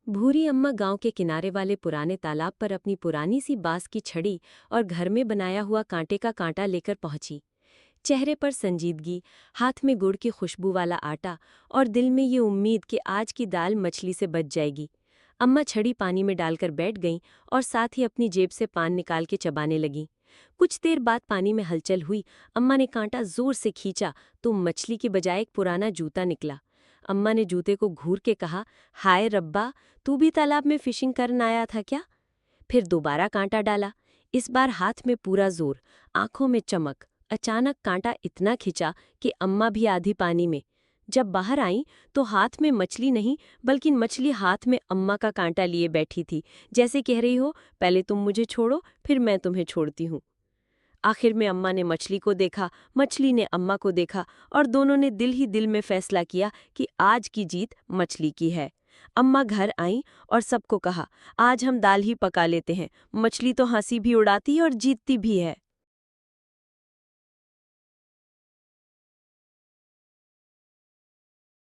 भूरी अम्मा गांव के किनारे वाले पुराने तालाब पर अपनी पुरानी सी बांस की छड़ी और घर में बनाया हुआ कांटे का कांटा लेकर पहुंची। चेहरे पर संजीदगी, हाथ में गुड़ की खुशबू वाला आटा और दिल में ये उम्मीद कि आज की दाल मछली से बच जाएगी। अम्मा छड़ी पानी में डालकर बैठ गईं और साथ ही अपनी जेब से पान निकाल के चबाने लगीं। कुछ देर बाद पानी में हलचल हुई। अम्मा ने कांटा जोर से खींचा तो मछली की बजाय एक पुराना जूता निकला। अम्मा ने जूते को घूर के कहा, हाय रब्बा, तू भी तालाब में फिशिंग करने आया था क्या? फिर दोबारा कांटा डाला। इस बार हाथ में पूरा जोर, आंखों में चमक। अचानक कांटा इतना खिंचा कि अम्मा भी आधी पानी में। जब बाहर आईं तो हाथ में मछली नहीं बल्कि मछली हाथ में अम्मा का कांटा लिए बैठी थी, जैसे कह रही हो, पहले तुम मुझे छोड़ो फिर मैं तुम्हें छोड़ती हूँ। आखिर में अम्मा ने मछली को देखा, मछली ने अम्मा को देखा और दोनों ने दिल ही दिल में फैसला किया कि आज की जीत मछली की है। अम्मा घर आईं और सबको कहा, आज हम दाल ही पका लेते हैं, मछली तो हंसी भी उड़ाती है और जीतती भी है।